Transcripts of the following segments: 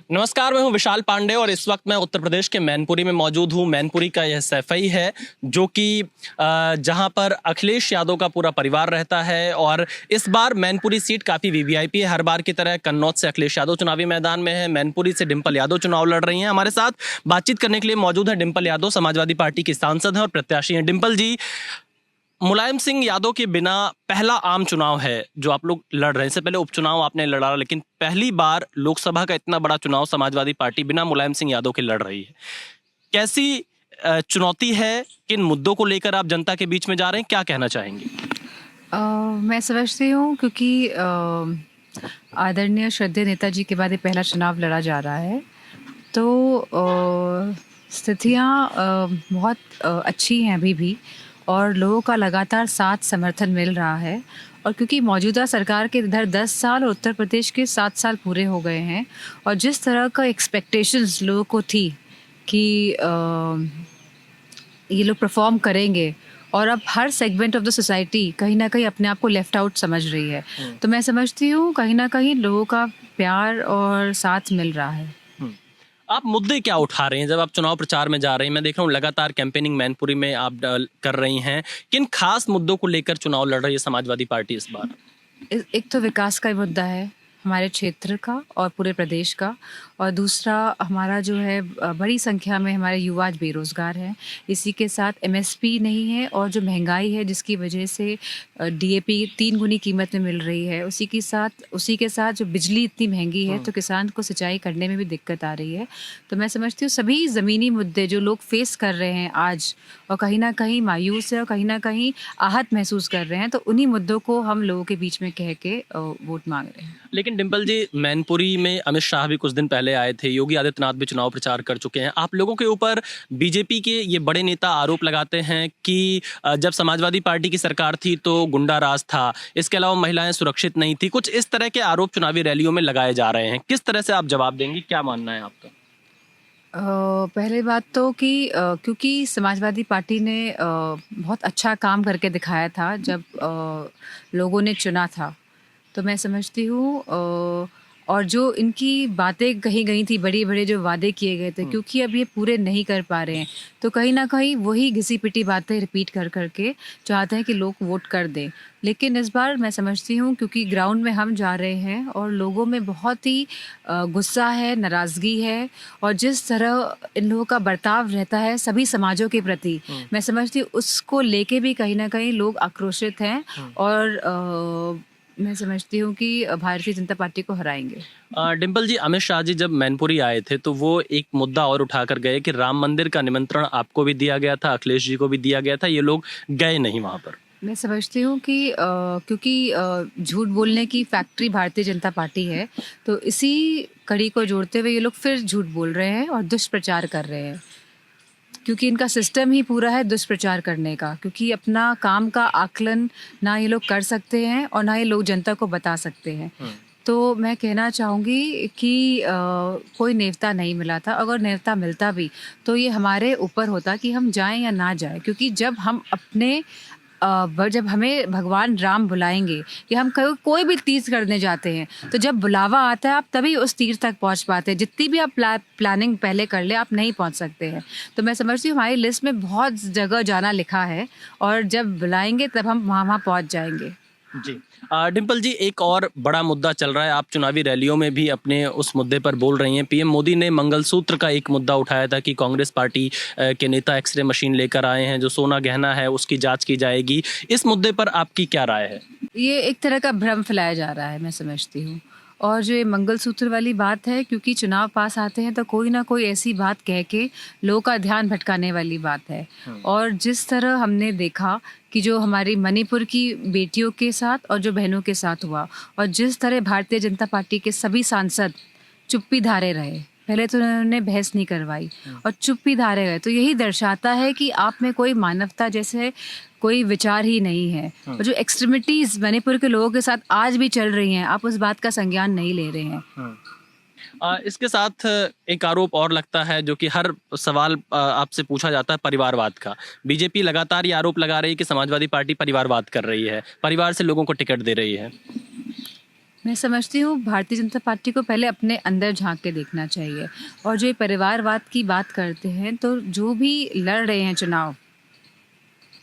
नमस्कार, मैं हूं विशाल पांडे और इस वक्त मैं उत्तर प्रदेश के मैनपुरी में मौजूद हूं। मैनपुरी का यह सैफई है जो कि जहां पर अखिलेश यादव का पूरा परिवार रहता है और इस बार मैनपुरी सीट काफ़ी वीवीआईपी है। हर बार की तरह कन्नौज से अखिलेश यादव चुनावी मैदान में है, मैनपुरी से डिंपल यादव चुनाव लड़ रही हैं। हमारे साथ बातचीत करने के लिए मौजूद है डिंपल यादव, समाजवादी पार्टी की सांसद हैं और प्रत्याशी हैं। डिंपल जी, मुलायम सिंह यादव के बिना पहला आम चुनाव है जो आप लोग लड़ रहे हैं। इससे पहले उपचुनाव आपने लड़ा, लेकिन पहली बार लोकसभा का इतना बड़ा चुनाव समाजवादी पार्टी बिना मुलायम सिंह यादव के लड़ रही है। कैसी चुनौती है? किन मुद्दों को लेकर आप जनता के बीच में जा रहे हैं? क्या कहना चाहेंगे? मैं समझती हूँ क्योंकि आदरणीय श्रद्धेय नेताजी के बाद ये पहला चुनाव लड़ा जा रहा है, तो स्थितियाँ बहुत अच्छी हैं अभी भी और लोगों का लगातार साथ समर्थन मिल रहा है। और क्योंकि मौजूदा सरकार के इधर 10 साल और उत्तर प्रदेश के 7 साल पूरे हो गए हैं और जिस तरह का एक्सपेक्टेशंस लोगों को थी कि ये लोग परफॉर्म करेंगे और अब हर सेगमेंट ऑफ द सोसाइटी कहीं ना कहीं अपने आप को लेफ्ट आउट समझ रही है, तो मैं समझती हूँ कहीं ना कहीं लोगों का प्यार और साथ मिल रहा है। आप मुद्दे क्या उठा रहे हैं जब आप चुनाव प्रचार में जा रहे हैं? मैं देख रहा हूँ लगातार कैंपेनिंग मैनपुरी में आप कर रही हैं। किन खास मुद्दों को लेकर चुनाव लड़ रही है समाजवादी पार्टी इस बार? एक तो विकास का मुद्दा है हमारे क्षेत्र का और पूरे प्रदेश का, और दूसरा हमारा जो है बड़ी संख्या में हमारे युवा बेरोज़गार हैं। इसी के साथ एमएसपी नहीं है और जो महंगाई है जिसकी वजह से डीएपी 3 गुनी कीमत में मिल रही है। उसी के साथ जो बिजली इतनी महंगी है तो किसान को सिंचाई करने में भी दिक्कत आ रही है। तो मैं समझती हूँ सभी ज़मीनी मुद्दे जो लोग फेस कर रहे हैं आज और कहीं ना कहीं मायूस है और कहीं ना कहीं आहत महसूस कर रहे हैं, तो उन्हीं मुद्दों को हम लोगों के बीच में कह के वोट मांग रहे हैं। लेकिन डिंपल जी, मैनपुरी में अमित शाह भी कुछ दिन पहले आए थे, योगी आदित्यनाथ भी चुनाव प्रचार कर चुके हैं। आप लोगों के ऊपर बीजेपी के ये बड़े नेता आरोप लगाते हैं कि जब समाजवादी पार्टी की सरकार थी तो गुंडा राज था, इसके अलावा महिलाएं सुरक्षित नहीं थी। कुछ इस तरह के आरोप चुनावी रैलियों में लगाए जा रहे हैं। किस तरह से आप जवाब देंगी? क्या मानना है आपका? पहले बात तो कि क्योंकि समाजवादी पार्टी ने बहुत अच्छा काम करके दिखाया था जब लोगों ने चुना था, तो मैं समझती हूँ और जो इनकी बातें कही गई थी, बड़े बड़े जो वादे किए गए थे, क्योंकि अब ये पूरे नहीं कर पा रहे हैं, तो कहीं ना कहीं वही घिसी पिटी बातें रिपीट कर करके चाहते हैं कि लोग वोट कर दें। लेकिन इस बार मैं समझती हूँ क्योंकि ग्राउंड में हम जा रहे हैं और लोगों में बहुत ही गुस्सा है, नाराज़गी है, और जिस तरह इन लोगों का बर्ताव रहता है सभी समाजों के प्रति, मैं समझती हूँ उसको लेके भी कहीं ना कहीं लोग आक्रोशित हैं और मैं समझती हूँ कि भारतीय जनता पार्टी को हराएंगे। डिंपल जी, अमित शाह जी जब मैनपुरी आए थे तो वो एक मुद्दा और उठाकर गए कि राम मंदिर का निमंत्रण आपको भी दिया गया था, अखिलेश जी को भी दिया गया था, ये लोग गए नहीं वहाँ पर। मैं समझती हूँ कि क्योंकि झूठ बोलने की फैक्ट्री भारतीय जनता पार्टी है, तो इसी कड़ी को जोड़ते हुए ये लोग फिर झूठ बोल रहे हैं और दुष्प्रचार कर रहे हैं, क्योंकि इनका सिस्टम ही पूरा है दुष्प्रचार करने का, क्योंकि अपना काम का आकलन ना ये लोग कर सकते हैं और ना ये लोग जनता को बता सकते हैं। तो मैं कहना चाहूँगी कि कोई नेवता नहीं मिला था। अगर नेवता मिलता भी तो ये हमारे ऊपर होता कि हम जाएं या ना जाएं, क्योंकि जब हम अपने जब हमें भगवान राम बुलाएंगे या हम कोई भी तीर्थ करने जाते हैं, तो जब बुलावा आता है आप तभी उस तीर्थ तक पहुंच पाते हैं। जितनी भी आप प्लानिंग पहले कर ले आप नहीं पहुंच सकते हैं। तो मैं समझती हूँ हमारी लिस्ट में बहुत जगह जाना लिखा है और जब बुलाएंगे तब हम वहाँ पहुँच जाएंगे। जी। डिंपल जी, एक और बड़ा मुद्दा चल रहा है, आप चुनावी रैलियों में भी अपने उस मुद्दे पर बोल रही हैं। पीएम मोदी ने मंगलसूत्र का एक मुद्दा उठाया था कि कांग्रेस पार्टी के नेता एक्सरे मशीन लेकर आए हैं, जो सोना गहना है उसकी जांच की जाएगी। इस मुद्दे पर आपकी क्या राय है? ये एक तरह का भ्रम फैलाया जा रहा है, मैं समझती हूँ। और जो ये मंगलसूत्र वाली बात है, क्योंकि चुनाव पास आते हैं तो कोई ना कोई ऐसी बात कह के लोगों का ध्यान भटकाने वाली बात है। और जिस तरह हमने देखा कि जो हमारी मणिपुर की बेटियों के साथ और जो बहनों के साथ हुआ, और जिस तरह भारतीय जनता पार्टी के सभी सांसद चुप्पी धारे रहे, पहले तो उन्होंने बहस नहीं करवाई और चुप्पी धारे गए, तो यही दर्शाता है कि आप में कोई मानवता जैसे कोई विचार ही नहीं है। और जो एक्सट्रीमिटीज मणिपुर के लोगों के साथ आज भी चल रही हैं, आप उस बात का संज्ञान नहीं ले रहे हैं। इसके साथ एक आरोप और लगता है जो कि हर सवाल आपसे पूछा जाता है, परिवारवाद का। बीजेपी लगातार ये आरोप लगा रही है कि समाजवादी पार्टी परिवारवाद कर रही है, परिवार से लोगों को टिकट दे रही है। मैं समझती हूँ भारतीय जनता पार्टी को पहले अपने अंदर झांक के देखना चाहिए। और जो ये परिवारवाद की बात करते हैं, तो जो भी लड़ रहे हैं चुनाव,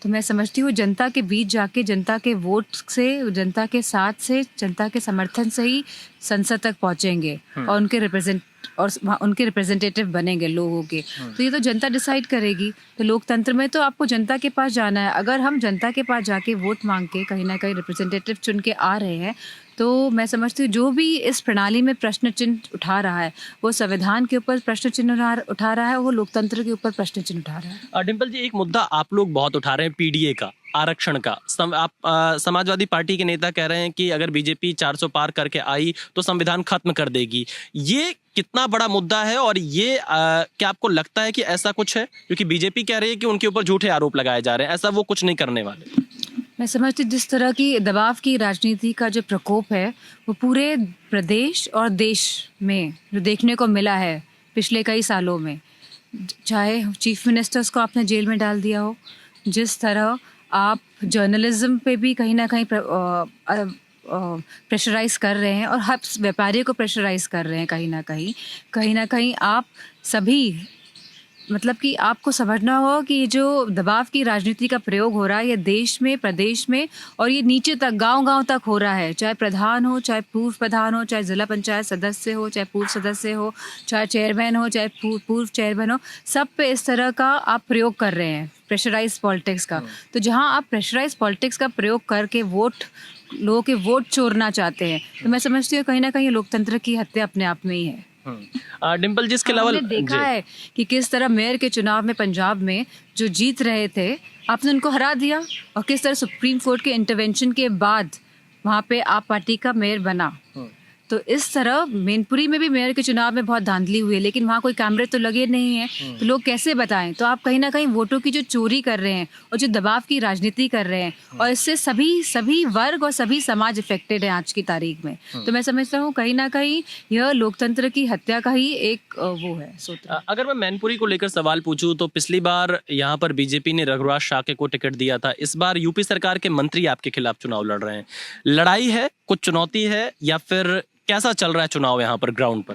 तो मैं समझती हूँ जनता के बीच जाके, जनता के वोट से, जनता के साथ से, जनता के समर्थन से ही संसद तक पहुँचेंगे और उनके रिप्रेजेंटेटिव बनेंगे लोगों के। तो ये तो जनता डिसाइड करेगी। तो लोकतंत्र में तो आपको जनता के पास जाना है। अगर हम जनता के पास जाके वोट मांग के कहीं ना कहीं रिप्रेजेंटेटिव चुन के आ रहे हैं, तो मैं समझती हूँ जो भी इस प्रणाली में प्रश्न चिन्ह उठा रहा है, वो संविधान के ऊपर प्रश्न चिन्ह उठा रहा है, वो लोकतंत्र के ऊपर प्रश्न चिन्ह उठा रहा है। डिम्पल जी, एक मुद्दा आप लोग बहुत उठा रहे हैं, पीडीए का, आरक्षण का। समाजवादी पार्टी के नेता कह रहे हैं कि अगर बीजेपी 400 पार करके आई तो संविधान खत्म कर देगी। ये कितना बड़ा मुद्दा है, और ये क्या आपको लगता है कि ऐसा कुछ है? क्योंकि बीजेपी कह रही है कि उनके ऊपर झूठे आरोप लगाए जा रहे हैं, ऐसा वो कुछ नहीं करने वाले। मैं समझती जिस तरह की दबाव की राजनीति का जो प्रकोप है, वो पूरे प्रदेश और देश में जो देखने को मिला है पिछले कई सालों में, चाहे चीफ मिनिस्टर्स को आपने जेल में डाल दिया हो, जिस तरह आप जर्नलिज्म पे भी कहीं ना कहीं प्रेशराइज कर रहे हैं और हर व्यापारियों को प्रेशराइज कर रहे हैं, कहीं ना कहीं आप सभी, मतलब कि आपको समझना होगा कि ये जो दबाव की राजनीति का प्रयोग हो रहा है, ये देश में, प्रदेश में, और ये नीचे तक, गांव-गांव तक हो रहा है। चाहे प्रधान हो, चाहे पूर्व प्रधान हो, चाहे जिला पंचायत सदस्य हो, चाहे पूर्व सदस्य हो, चाहे चेयरमैन हो, चाहे पूर्व चेयरमैन हो, सब पे इस तरह का आप प्रयोग कर रहे हैं, प्रेशराइज पॉलिटिक्स का। तो जहाँ आप प्रेशराइज पॉलिटिक्स का प्रयोग करके लोगों के वोट चोरना चाहते हैं, तो मैं समझती हूँ कहीं ना कहीं लोकतंत्र की हत्या अपने आप में ही है। डिम्पल जी, इसके अलावा हमने देखा है कि किस तरह मेयर के चुनाव में पंजाब में जो जीत रहे थे, आपने उनको हरा दिया, और किस तरह सुप्रीम कोर्ट के इंटरवेंशन के बाद वहाँ पे आप पार्टी का मेयर बना। तो इस तरह मैनपुरी में भी मेयर के चुनाव में बहुत धांधली हुई है, लेकिन वहाँ कोई कैमरे तो लगे नहीं हैं, तो लोग कैसे बताएं? तो आप कहीं ना कहीं वोटों की जो चोरी कर रहे हैं और जो दबाव की राजनीति कर रहे हैं, और इससे सभी वर्ग और सभी समाज इफेक्टेड है आज की तारीख में। तो मैं समझता हूँ कहीं ना कहीं यह लोकतंत्र की हत्या का ही एक वो है सूत्र। अगर मैं मैनपुरी को लेकर सवाल पूछूं, तो पिछली बार यहाँ पर बीजेपी ने रघुराज शाके को टिकट दिया था। इस बार यूपी सरकार के मंत्री आपके खिलाफ चुनाव लड़ रहे हैं। लड़ाई है, कुछ चुनौती है, या फिर कैसा चल रहा है चुनाव यहाँ पर ग्राउंड पर?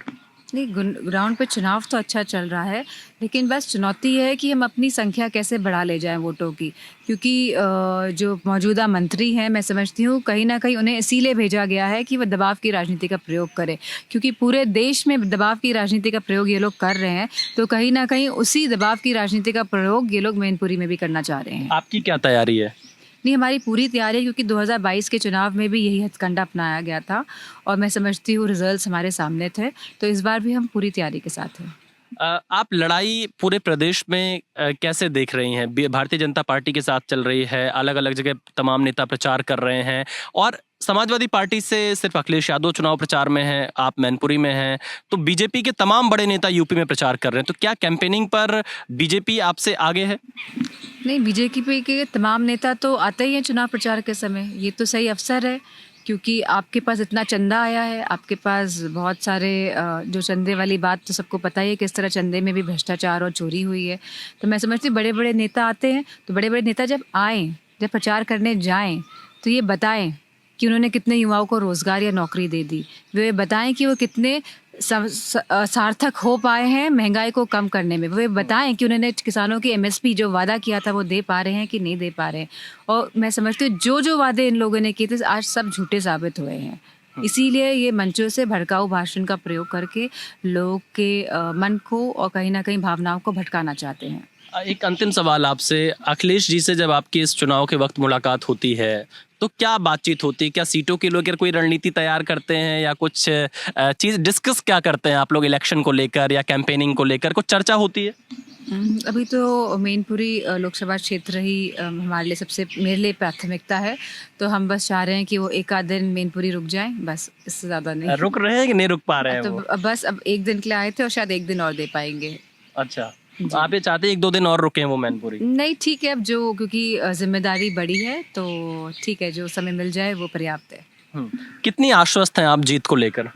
नहीं, ग्राउंड पे चुनाव तो अच्छा चल रहा है, लेकिन बस चुनौती है कि हम अपनी संख्या कैसे बढ़ा ले जाएं वोटों की। क्योंकि जो मौजूदा मंत्री हैं, मैं समझती हूँ कहीं ना कहीं उन्हें इसीलिए भेजा गया है कि वह दबाव की राजनीति का प्रयोग करें, क्योंकि पूरे देश में दबाव की राजनीति का प्रयोग ये लोग कर रहे हैं, तो कहीं ना कहीं उसी दबाव की राजनीति का प्रयोग ये लोग मैनपुरी में भी करना चाह रहे हैं। आपकी क्या तैयारी है? नहीं, हमारी पूरी तैयारी है, क्योंकि 2022 के चुनाव में भी यही हथकंडा अपनाया गया था, और मैं समझती हूँ रिजल्ट्स हमारे सामने थे, तो इस बार भी हम पूरी तैयारी के साथ हैं। आप लड़ाई पूरे प्रदेश में कैसे देख रही हैं? भारतीय जनता पार्टी के साथ चल रही है, अलग अलग जगह तमाम नेता प्रचार कर रहे हैं, और समाजवादी पार्टी से सिर्फ अखिलेश यादव चुनाव प्रचार में हैं, आप मैनपुरी में हैं, तो बीजेपी के तमाम बड़े नेता यूपी में प्रचार कर रहे हैं। तो क्या कैंपेनिंग पर बीजेपी आपसे आगे है? नहीं, बीजेपी के तमाम नेता तो आते ही हैं चुनाव प्रचार के समय। ये तो सही अवसर है, क्योंकि आपके पास इतना चंदा आया है, आपके पास बहुत सारे जो चंदे वाली बात तो सबको पता ही है, किस तरह चंदे में भी भ्रष्टाचार और चोरी हुई है। तो मैं समझती हूँ बड़े बड़े नेता आते हैं, तो बड़े बड़े नेता जब आएँ, जब प्रचार करने जाएँ, तो ये बताएं कि उन्होंने कितने युवाओं को रोज़गार या नौकरी दे दी। वो ये बताएं कि वो कितने सार्थक हो पाए हैं महंगाई को कम करने में। वो ये बताएं कि उन्होंने किसानों की एमएसपी जो वादा किया था वो दे पा रहे हैं कि नहीं दे पा रहे हैं। और मैं समझती हूँ जो जो वादे इन लोगों ने किए थे आज सब झूठे साबित हुए हैं। इसीलिए ये मंचों से भड़काऊ भाषण का प्रयोग करके लोग के मन को और कहीं ना कहीं भावनाओं को भटकाना चाहते हैं। एक अंतिम सवाल आपसे, अखिलेश जी से जब आपकी इस चुनाव के वक्त मुलाकात होती है तो क्या बातचीत होती है? क्या सीटों के लेकर कोई रणनीति तैयार करते हैं या कुछ चीज़ डिस्कस क्या करते हैं आप लोग इलेक्शन को लेकर या कैंपेनिंग को लेकर? कुछ चर्चा होती है? अभी तो मैनपुरी लोकसभा क्षेत्र ही हमारे लिए मेरे लिए प्राथमिकता है, तो हम बस चाह रहे हैं कि वो एक आध दिन मैनपुरी रुक जाएं, बस इससे ज़्यादा नहीं। रुक रहे हैं कि नहीं रुक पा रहे हैं? तो वो बस अब एक दिन के लिए आए थे और शायद एक दिन और दे पाएंगे। अच्छा, आप ये चाहते हैं एक दो दिन और रुके हैं वो मैनपुरी? नहीं, ठीक है, अब जो क्योंकि जिम्मेदारी बड़ी है तो ठीक है, जो समय मिल जाए वो पर्याप्त है। कितनी आश्वस्त हैं आप जीत को लेकर?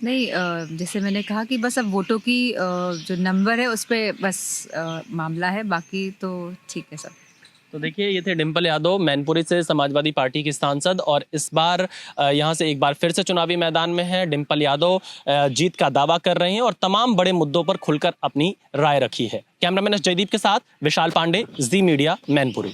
नहीं, जैसे मैंने कहा कि बस अब वोटों की जो नंबर है उस पर बस मामला है, बाकी तो ठीक है सब। तो देखिए ये थे डिम्पल यादव मैनपुरी से समाजवादी पार्टी की सांसद और इस बार यहाँ से एक बार फिर से चुनावी मैदान में है। डिम्पल यादव जीत का दावा कर रहे हैं और तमाम बड़े मुद्दों पर खुलकर अपनी राय रखी है। कैमरामैन जयदीप के साथ विशाल पांडे, जी मीडिया, मैनपुरी।